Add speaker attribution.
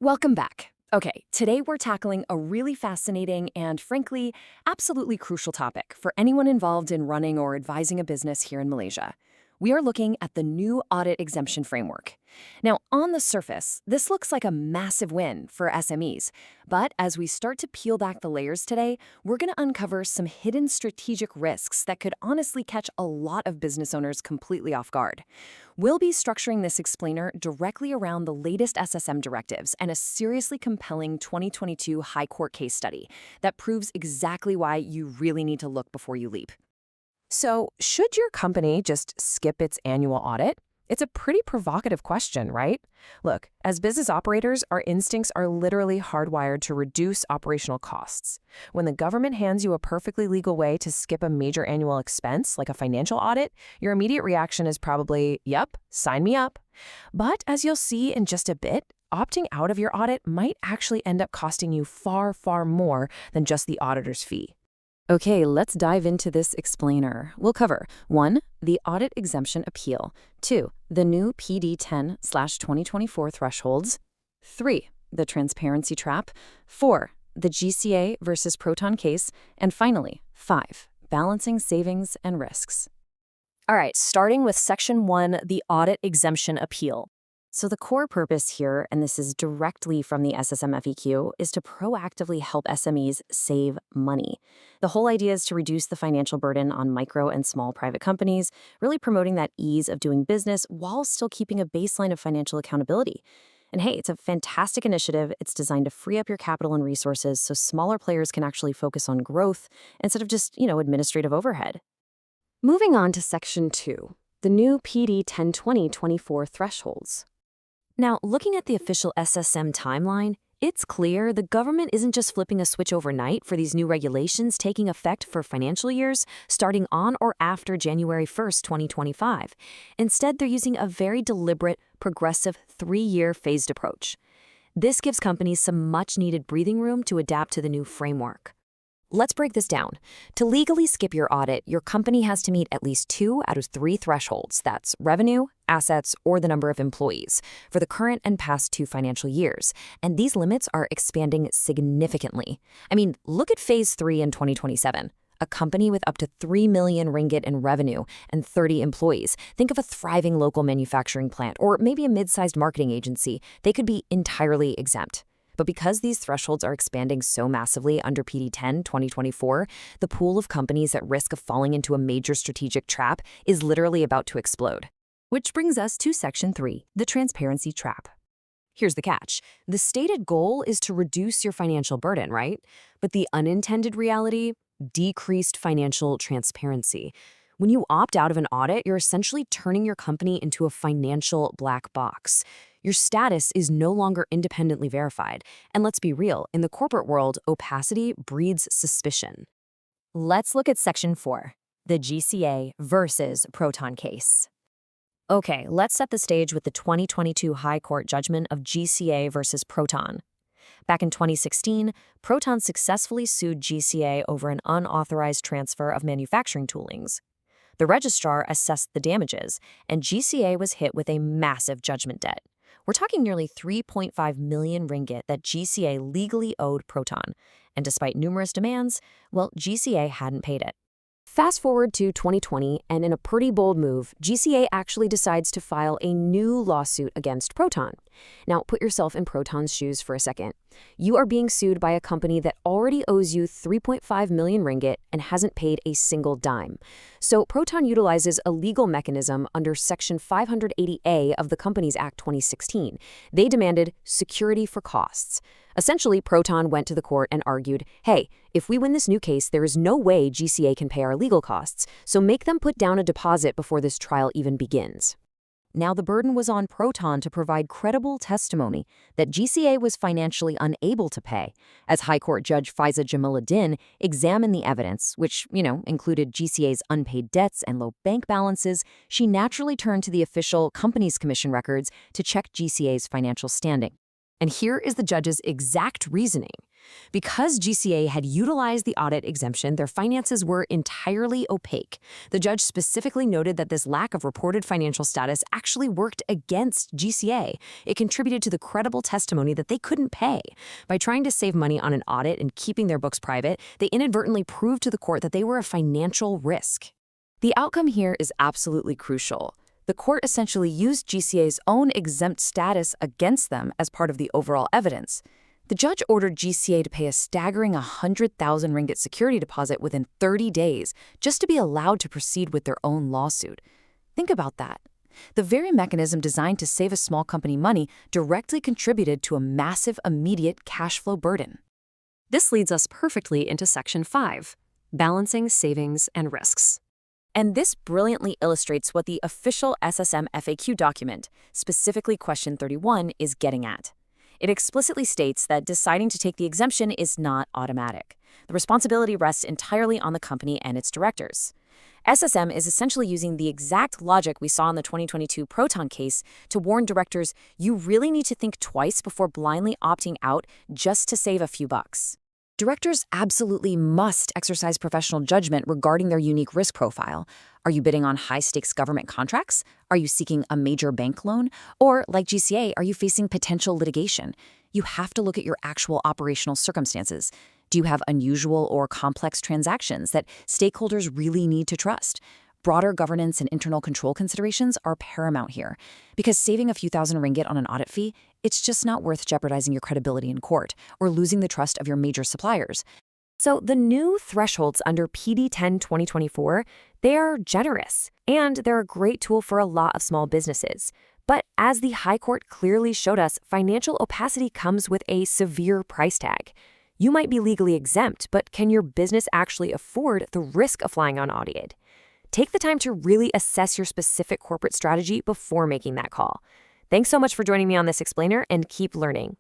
Speaker 1: Welcome back. Okay, today we're tackling a really fascinating and, frankly, absolutely crucial topic for anyone involved in running or advising a business here in Malaysia. We are looking at the new audit exemption framework. Now, on the surface, this looks like a massive win for SMEs. But as we start to peel back the layers today, we're going to uncover some hidden strategic risks that could honestly catch a lot of business owners completely off guard. We'll be structuring this explainer directly around the latest SSM directives and a seriously compelling 2022 High Court case study that proves exactly why you really need to look before you leap. So, should your company just skip its annual audit? It's a pretty provocative question, right? Look, as business operators, our instincts are literally hardwired to reduce operational costs. When the government hands you a perfectly legal way to skip a major annual expense, like a financial audit, your immediate reaction is probably, yep, sign me up. But as you'll see in just a bit, opting out of your audit might actually end up costing you far, far more than just the auditor's fee. Okay, let's dive into this explainer. We'll cover 1. The audit exemption appeal. 2. The new PD 10/2024 thresholds. 3. The transparency trap. 4. The GCA versus Proton case. And finally, 5. Balancing savings and risks. All right, starting with Section 1, the audit exemption appeal. So the core purpose here, and this is directly from the SSM FEQ, is to proactively help SMEs save money. The whole idea is to reduce the financial burden on micro and small private companies, really promoting that ease of doing business while still keeping a baseline of financial accountability. And hey, it's a fantastic initiative. It's designed to free up your capital and resources so smaller players can actually focus on growth instead of just, administrative overhead. Moving on to Section 2, the new PD 10/2024 thresholds. Now, looking at the official SSM timeline, it's clear the government isn't just flipping a switch overnight for these new regulations taking effect for financial years starting on or after January 1st, 2025. Instead, they're using a very deliberate, progressive 3-year phased approach. This gives companies some much-needed breathing room to adapt to the new framework. Let's break this down. To legally skip your audit, your company has to meet at least 2 out of 3 thresholds. That's revenue, assets, or the number of employees for the current and past 2 financial years. And these limits are expanding significantly. I mean, look at Phase 3 in 2027. A company with up to 3 million ringgit in revenue and 30 employees. Think of a thriving local manufacturing plant or maybe a mid-sized marketing agency. They could be entirely exempt. But because these thresholds are expanding so massively under PD 10/2024, the pool of companies at risk of falling into a major strategic trap is literally about to explode. Which brings us to Section 3, the transparency trap. Here's the catch. The stated goal is to reduce your financial burden, right? But the unintended reality? Decreased financial transparency. When you opt out of an audit, you're essentially turning your company into a financial black box. Your status is no longer independently verified. And let's be real, in the corporate world, opacity breeds suspicion. Let's look at Section 4, the GCA versus Proton case. Okay, let's set the stage with the 2022 High Court judgment of GCA versus Proton. Back in 2016, Proton successfully sued GCA over an unauthorized transfer of manufacturing toolings. The registrar assessed the damages, and GCA was hit with a massive judgment debt. We're talking nearly 3.5 million ringgit that GCA legally owed Proton. And despite numerous demands, GCA hadn't paid it. Fast forward to 2020, and in a pretty bold move, GCA actually decides to file a new lawsuit against Proton. Now, put yourself in Proton's shoes for a second. You are being sued by a company that already owes you 3.5 million ringgit and hasn't paid a single dime. So Proton utilizes a legal mechanism under Section 580A of the Companies Act 2016. They demanded security for costs. Essentially, Proton went to the court and argued, hey, if we win this new case, there is no way GCA can pay our legal costs, so make them put down a deposit before this trial even begins. Now the burden was on Proton to provide credible testimony that GCA was financially unable to pay. As High Court Judge Faiza Jamaluddin examined the evidence, which, included GCA's unpaid debts and low bank balances, she naturally turned to the official Companies Commission records to check GCA's financial standing. And here is the judge's exact reasoning.
Speaker 2: Because GCA had utilized the audit exemption, their finances were entirely opaque. The judge specifically noted that this lack of reported financial status actually worked against GCA. It contributed to the credible testimony that they couldn't pay. By trying to save money on an audit and keeping their books private, they inadvertently proved to the court that they were a financial risk.
Speaker 1: The outcome here is absolutely crucial. The court essentially used GCA's own exempt status against them as part of the overall evidence. The judge ordered GCA to pay a staggering 100,000 ringgit security deposit within 30 days just to be allowed to proceed with their own lawsuit. Think about that. The very mechanism designed to save a small company money directly contributed to a massive immediate cash flow burden.
Speaker 3: This leads us perfectly into Section 5, Balancing Savings and Risks.
Speaker 1: And this brilliantly illustrates what the official SSM FAQ document, specifically question 31, is getting at. It explicitly states that deciding to take the exemption is not automatic. The responsibility rests entirely on the company and its directors. SSM is essentially using the exact logic we saw in the 2022 Proton case to warn directors you really need to think twice before blindly opting out just to save a few bucks. Directors absolutely must exercise professional judgment regarding their unique risk profile. Are you bidding on high-stakes government contracts? Are you seeking a major bank loan? Or, like GCA, are you facing potential litigation? You have to look at your actual operational circumstances. Do you have unusual or complex transactions that stakeholders really need to trust? Broader governance and internal control considerations are paramount here, because saving a few thousand ringgit on an audit fee, it's just not worth jeopardizing your credibility in court or losing the trust of your major suppliers.
Speaker 3: So the new thresholds under PD 10 2024, they are generous, and they're a great tool for a lot of small businesses. But as the High Court clearly showed us, financial opacity comes with a severe price tag. You might be legally exempt, but can your business actually afford the risk of flying unaudited? Take the time to really assess your specific corporate strategy before making that call. Thanks so much for joining me on this explainer, and keep learning.